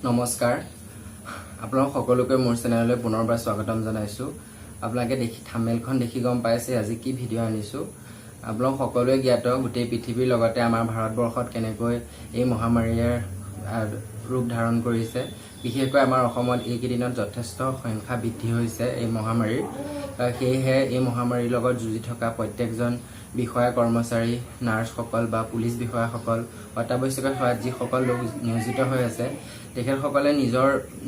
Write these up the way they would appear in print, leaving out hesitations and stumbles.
নমস্কাৰ আপোনালোক সকলোকে মোৰ চেনেললৈ পুনৰবাৰ স্বাগতম জনাইছোঁ। আপোনালোকে থাম্বনেইলখন দেখি গম পাইছে আজি কি ভিডিঅ' আনিছোঁ। আপোনালোক সকলোৱে জ্ঞাত গোটেই পৃথিৱীৰ লগতে আমাৰ ভাৰতবৰ্ষত কেনেকৈ এই মহামাৰীয়ে ৰূপ ধাৰণ কৰিছে। বিশেষকৈ আমাৰ অসমত এইকেইদিনত যথেষ্ট সংখ্যা বৃদ্ধি হৈছে এই মহামাৰীৰ। সেয়েহে এই মহামাৰীৰ লগত যুঁজি থকা প্ৰত্যেকজন বিষয়া কৰ্মচাৰী নাৰ্ছসকল বা পুলিচ বিষয়াসকল অত্যাৱশ্যকীয় সেৱাত যিসকল লোক নিয়োজিত হৈ আছে তেখেতসকলে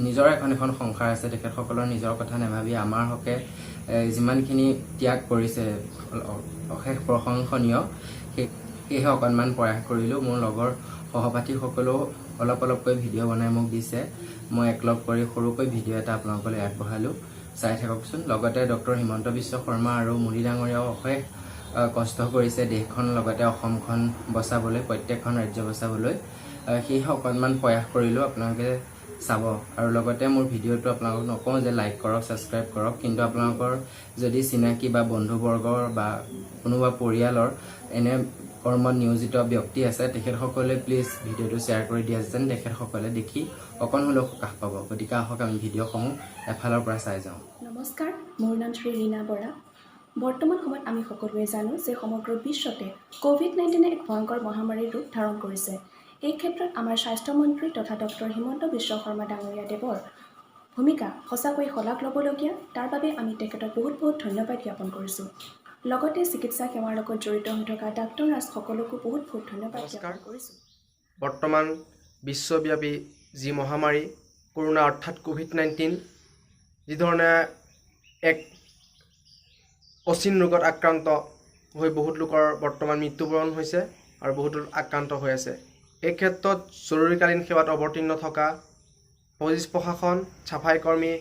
নিজৰ এখন সংসাৰ আছে। তেখেতসকলৰ নিজৰ কথা নাভাবি আমাৰ হকে যিমানখিনি ত্যাগ কৰিছে অশেষ প্ৰশংসনীয়। সেয়েহে অকণমান প্ৰয়াস কৰিলোঁ। মোৰ লগৰ সহপাঠীসকলেও অলপকৈ ভিডিঅ' বনাই মোক দিছে। মই একলগ কৰি সৰুকৈ ভিডিঅ' এটা আপোনালোকলৈ আগবঢ়ালোঁ, চাই থাককচোন। লগতে ডক্টৰ হিমন্ত বিশ্ব শৰ্মা আৰু মোদী ডাঙৰীয়াও অশেষ কষ্ট কৰিছে দেশখন লগতে অসমখন বচাবলৈ, প্ৰত্যেকখন ৰাজ্য বচাবলৈ। সেয়েহে অকণমান প্ৰয়াস কৰিলোঁ, আপোনালোকে চাব। আৰু লগতে মোৰ ভিডিঅ'টো আপোনালোকক নকওঁ যে লাইক কৰক, ছাবস্ক্ৰাইব কৰক, কিন্তু আপোনালোকৰ যদি চিনাকি বা বন্ধুবৰ্গৰ বা কোনোবা পৰিয়ালৰ এনে কৰ্মত নিয়োজিত ব্যক্তি আছে তেখেতসকলে প্লিজ ভিডিঅ'টো শ্বেয়াৰ কৰি দিয়া যেন তেখেতসকলে দেখি অকণ হ'লেও সকাহ পাব। গতিকে আহক আমি ভিডিঅ'সমূহ এফালৰ পৰা চাই যাওঁ। নমস্কাৰ, মোৰ নাম শ্ৰী ৰীণা বৰা। বৰ্তমান সময়ত আমি সকলোৱে জানো যে সমগ্ৰ বিশ্বতে COVID-19 এক ভয়ংকৰ মহামাৰীৰ ৰূপ ধাৰণ কৰিছে। এই ক্ষেত্ৰত আমাৰ স্বাস্থ্যমন্ত্ৰী তথা ডক্টৰ হিমন্ত বিশ্ব শৰ্মা ডাঙৰীয়া দেৱৰ ভূমিকা সঁচাকৈ শলাগ ল'বলগীয়া। তাৰ বাবে আমি তেখেতক বহুত ধন্যবাদ জ্ঞাপন কৰিছোঁ। লগতে চিকিৎসা সেৱাৰ লগত জড়িত হৈ থকা ডাক্তৰ নাৰ্ছসকলকো বহুত ধন্যবাদ জ্ঞাপন কৰিছোঁ। বৰ্তমান বিশ্বব্যাপী যি মহামাৰী কৰোনা অৰ্থাৎ COVID-19 যিধৰণে এক অচিন ৰোগত আক্ৰান্ত হৈ বহুত লোকৰ বৰ্তমান মৃত্যুবৰণ হৈছে আৰু বহুতো আক্ৰান্ত হৈ আছে। এই ক্ষেত্ৰত জৰুৰীকালীন সেৱাত অৱতীৰ্ণ থকা পুলিচ প্ৰশাসন, চাফাই কৰ্মী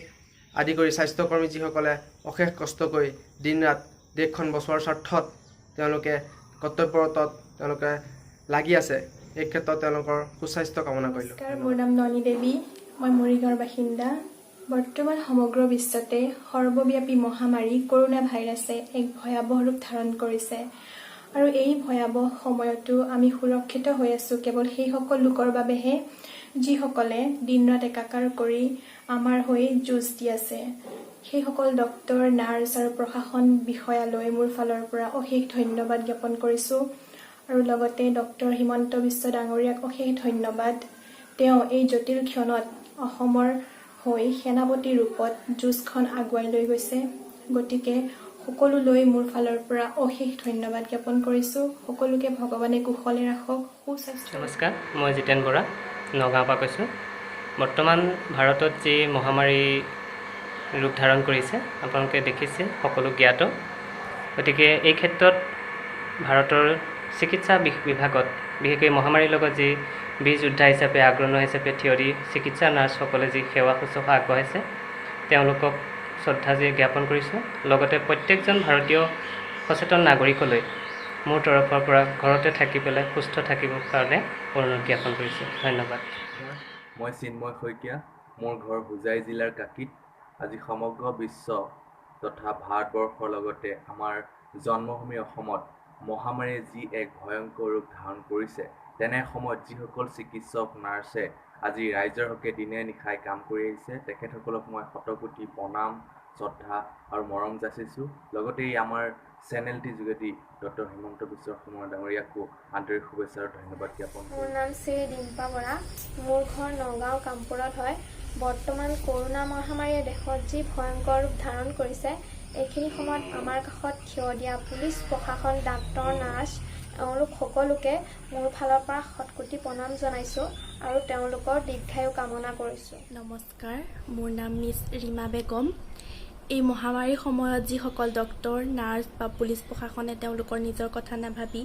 আদি কৰি স্বাস্থ্যকৰ্মী যিসকলে অশেষ কষ্ট কৰি দিন ৰাত দেশখন বচোৱাৰ স্বাৰ্থত তেওঁলোকে কৰ্তব্যৰতত তেওঁলোকে লাগি আছে। এই ক্ষেত্ৰত তেওঁলোকৰ সুস্বাস্থ্য কামনা কৰিলোঁ। মোৰ নাম ননী দেৱী, মই মৰিগাঁৱৰ বাসিন্দা। বৰ্তমান সমগ্ৰ বিশ্বতে সৰ্বব্যাপী মহামাৰী কৰোনা ভাইৰাছে এক ভয়াৱহ ৰূপ ধাৰণ কৰিছে আৰু এই ভয়াৱহ সময়তো আমি সুৰক্ষিত হৈ আছোঁ কেৱল সেইসকল লোকৰ বাবেহে যিসকলে দিন ৰাত একাকাৰ কৰি আমাৰ হৈ যুঁজ দি আছে। সেইসকল ডক্তৰ, নাৰ্ছ আৰু প্ৰশাসন বিষয়ালৈ মোৰ ফালৰ পৰা অশেষ ধন্যবাদ জ্ঞাপন কৰিছোঁ আৰু লগতে ডক্টৰ হিমন্ত বিশ্ব ডাঙৰীয়াক অশেষ ধন্যবাদ। তেওঁ এই জটিল ক্ষণত অসমৰ হৈ সেনাপতি ৰূপত যুঁজখন আগুৱাই লৈ গৈছে। গতিকে সকলোলৈ মোৰ ফালৰ পৰা অশেষ ধন্যবাদ জ্ঞাপন কৰিছোঁ। সকলোকে ভগৱানে কুশলে ৰাখক, সুস্বাস্থ্য। নমস্কাৰ, মই জিতেন বৰা, নগাঁৱৰ পৰা কৈছোঁ। বৰ্তমান ভাৰতত যি মহামাৰী ৰূপ ধাৰণ কৰিছে আপোনালোকে দেখিছে, সকলো জ্ঞাত। গতিকে এই ক্ষেত্ৰত ভাৰতৰ চিকিৎসা বিভাগত বিশেষকৈ মহামাৰীৰ লগত যি বীৰ যোদ্ধা হিচাপে আগ্ৰহ হিচাপে থিয় দি চিকিৎসা নাৰ্ছসকলে যি সেৱা শুশ্ৰূষা আগবঢ়াইছে তেওঁলোকক শ্ৰদ্ধা জ্ঞাপন কৰিছোঁ। লগতে প্ৰত্যেকজন ভাৰতীয় সচেতন নাগৰিকলৈ মোৰ তৰফৰ পৰা ঘৰতে থাকি পেলাই সুস্থ থাকিবৰ কাৰণে অনুৰোধ জ্ঞাপন কৰিছোঁ। ধন্যবাদ। মই চিন্ময় শইকীয়া, মোৰ ঘৰ হোজাই জিলাৰ কাকিত। আজি সমগ্ৰ বিশ্ব তথা ভাৰতবৰ্ষৰ লগতে আমাৰ জন্মভূমি অসমত মহামাৰীয়ে যি এক ভয়ংকৰ ৰূপ ধাৰণ কৰিছে, তেনে সময়ত যিসকল চিকিৎসক নাৰ্ছে আজি ৰাইজৰ হকে দিনে নিশাই কাম কৰি আহিছে তেখেতসকলক মই শতকোটি প্ৰণাম, শ্ৰদ্ধা আৰু মৰম যাচিছোঁ। লগতে আমাৰ চেনেলটিৰ যোগেদি ডক্টৰ হিমন্ত বিশ্ব শৰ্মা ডাঙৰীয়াকো আন্তৰিক শুভেচ্ছা আৰু ধন্যবাদ জ্ঞাপন কৰিছোঁ। মোৰ নাম শ্ৰী ডিম্পা বৰা, মোৰ ঘৰ নগাঁও কামপুৰত হয়। বৰ্তমান কৰোনা মহামাৰীয়ে দেশত যি ভয়ংকৰ ৰূপ ধাৰণ কৰিছে, এইখিনি সময়ত আমাৰ কাষত থিয় দিয়া পুলিচ প্ৰশাসন, ডাক্তৰ, নাৰ্ছ এওঁলোক সকলোকে মোৰ ফালৰ পৰা শতকোটি প্ৰণাম জনাইছোঁ আৰু তেওঁলোকৰ দীৰ্ঘায়ু কামনা কৰিছোঁ। নমস্কাৰ, মোৰ নাম মিছ ৰীমা বেগম। এই মহামাৰীৰ সময়ত যিসকল ডক্তৰ, নাৰ্ছ বা পুলিচ প্ৰশাসনে তেওঁলোকৰ নিজৰ কথা নাভাবি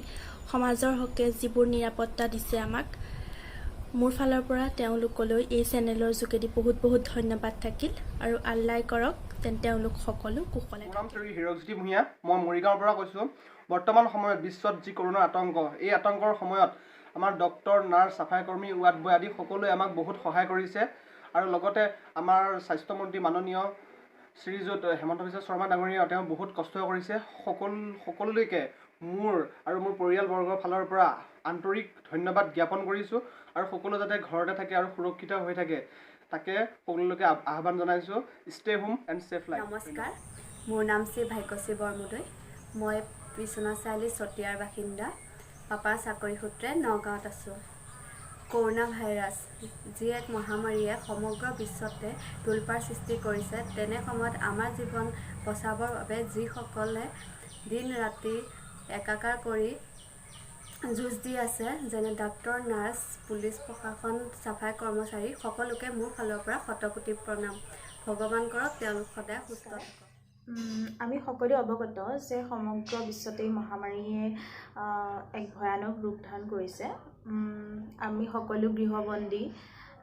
সমাজৰ হকে যিবোৰ নিৰাপত্তা দিছে আমাক, মোৰ ফালৰ পৰা তেওঁলোকলৈ এই চেনেলৰ যোগেদি বহুত ধন্যবাদ থাকিল আৰু আল্লাই কৰক যেন তেওঁলোক সকলো কুশলে। মোৰ নাম শ্ৰী হিৰকজ্যোতি ভূঞা, মই মৰিগাঁৱৰ পৰা কৈছোঁ। বৰ্তমান সময়ত বিশ্বত যি কৰোনা আতংক, এই আতংকৰ সময়ত আমাৰ ডক্তৰ, নাৰ্ছ, চাফাই কৰ্মী, ৱাৰ্ড বয় আদি সকলোৱে আমাক বহুত সহায় কৰিছে আৰু লগতে আমাৰ স্বাস্থ্যমন্ত্ৰী মাননীয় শ্ৰীযুত হিমন্ত বিশ্ব শৰ্মা ডাঙৰীয়াও তেওঁ বহুত কষ্ট কৰিছে। সকলোলৈকে মোৰ আৰু মোৰ পৰিয়ালবৰ্গৰ ফালৰ পৰা আন্তৰিক ধন্যবাদ জ্ঞাপন কৰিছোঁ আৰু সকলো যাতে ঘৰতে থাকে আৰু সুৰক্ষিত হৈ থাকে তাকে সকলোকে আহ্বান জনাইছোঁ। Stay home and safe life. নমস্কাৰ, মোৰ নাম শ্ৰী ভাগ্যশ্ৰী বৰমুদৈ। মই বিশ্বনাথ চাৰিআলি চতিয়াৰ বাসিন্দা। পাপাৰ চাকৰি সূত্ৰে নগাঁৱত আছোঁ। কৰোণা ভাইৰাছ যি এক মহামাৰীয়ে সমগ্ৰ বিশ্বতে তোলপাৰ সৃষ্টি কৰিছে, তেনে সময়ত আমাৰ জীৱন বচাবৰ বাবে যিসকলে দিন ৰাতি একাকাৰ কৰি যুঁজ দি আছে, যেনে ডাক্তৰ, নাৰ্ছ, পুলিচ প্ৰশাসন, চাফাই কৰ্মচাৰী, সকলোকে মোৰ ফালৰ পৰা শতকোটি প্ৰণাম। ভগৱান কৰক তেওঁলোক সদায় সুস্থ থাকক। আমি সকলোৱে অৱগত যে সমগ্ৰ বিশ্বতেই মহামাৰীয়ে এক ভয়ানক ৰূপ ধাৰণ কৰিছে। আমি সকলো গৃহবন্দী।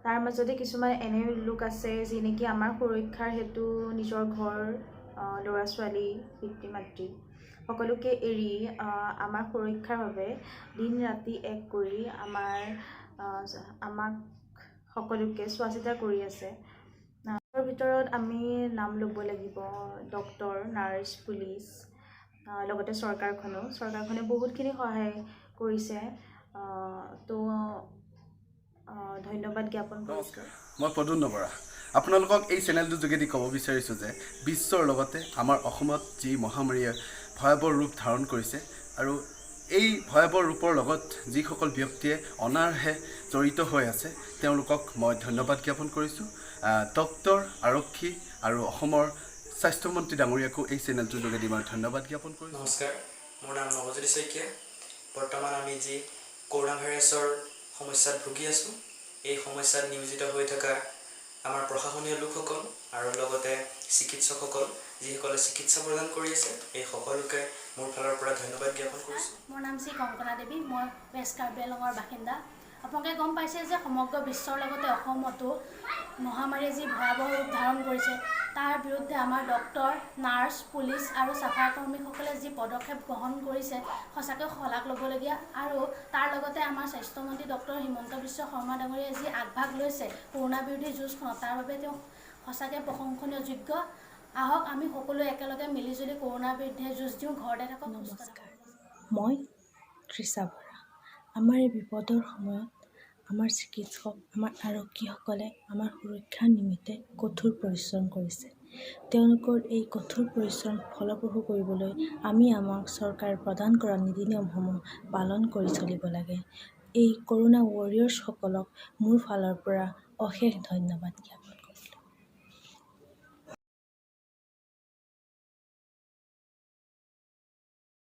তাৰ মাজতে কিছুমান এনে লোক আছে যি নেকি আমাৰ সুৰক্ষাৰ হেতু নিজৰ ঘৰ, ল'ৰা ছোৱালী, পিতৃ মাতৃ সকলোকে এৰি আমাৰ সুৰক্ষাৰ বাবে দিন ৰাতি এক কৰি আমাক সকলোকে চোৱা চিতা কৰি আছে। তাৰ ভিতৰত আমি নাম ল'ব লাগিব ডক্তৰ, নাৰ্ছ, পুলিচ, লগতে চৰকাৰখনে বহুতখিনি সহায় কৰিছে। তো ধন্যবাদ জ্ঞাপন কৰিছোঁ। মই প্ৰদ্যুন্ন বৰা। আপোনালোকক এই চেনেলটোৰ যোগেদি ক'ব বিচাৰিছোঁ যে বিশ্বৰ লগতে আমাৰ অসমত যি মহামাৰীয়ে ভয়াৱহ ৰূপ ধাৰণ কৰিছে আৰু এই ভয়াৱহ ৰূপৰ লগত যিসকল ব্যক্তিয়ে অনাৰহে জড়িত হৈ আছে তেওঁলোকক মই ধন্যবাদ জ্ঞাপন কৰিছোঁ। ডক্তৰ, আৰক্ষী আৰু অসমৰ স্বাস্থ্যমন্ত্ৰী ডাঙৰীয়াকো এই চেনেলটোৰ যোগেদি মই ধন্যবাদ জ্ঞাপন কৰিছোঁ। নমস্কাৰ, মোৰ নাম নৱজ্যোতি শইকীয়া। বৰ্তমান আমি যি কৰোণা ভাইৰাছৰ সমস্যাত ভুগি আছোঁ, এই সমস্যাত নিয়োজিত হৈ থকা আমাৰ প্ৰশাসনীয় লোকসকল আৰু লগতে চিকিৎসকসকল যিসকলে চিকিৎসা প্ৰদান কৰি আছে, এই সকলোকে মোৰ ফালৰ পৰা ধন্যবাদ জ্ঞাপন কৰিছোঁ। মোৰ নাম শ্ৰী কংকনা দেৱী। মই ৱেষ্ট কাৰ্বি আংলঙৰ বাসিন্দা। আপোনালোকে গম পাইছে যে সমগ্ৰ বিশ্বৰ লগতে অসমতো মহামাৰীয়ে যি ভয়াৱহ ৰূপ ধাৰণ কৰিছে, তাৰ বিৰুদ্ধে আমাৰ ডক্তৰ, নাৰ্ছ, পুলিচ আৰু চাফাই কৰ্মীসকলে যি পদক্ষেপ গ্ৰহণ কৰিছে, সঁচাকৈ শলাগ ল'বলগীয়া। আৰু তাৰ লগতে আমাৰ স্বাস্থ্যমন্ত্ৰী ডক্তৰ হিমন্ত বিশ্ব শৰ্মা ডাঙৰীয়াই যি আগভাগ লৈছে কৰোণা বিৰোধী যুঁজখনত, তাৰ বাবে তেওঁ সঁচাকৈ প্ৰশংসনীয় যোগ্য। আহক আমি সকলোৱে একেলগে মিলিজুলি কৰোণাৰ বিৰুদ্ধে যুঁজ দিওঁ। ঘৰতে থাকক। নমস্কাৰ, মই তৃষা বৰা। আমাৰ এই বিপদৰ সময়ত আমাৰ চিকিৎসক, আমাৰ আৰক্ষীসকলে আমাৰ সুৰক্ষাৰ নিমিত্তে কঠোৰ পৰিশ্ৰম কৰিছে। তেওঁলোকৰ এই কঠোৰ পৰিশ্ৰম ফলপ্ৰসূ কৰিবলৈ আমি আমাক চৰকাৰে প্ৰদান কৰা নীতি নিয়মসমূহ পালন কৰি চলিব লাগে। এই কৰোণা ৱাৰিয়ৰ্ছসকলক মোৰ ফালৰ পৰা অশেষ ধন্যবাদ জ্ঞাপন।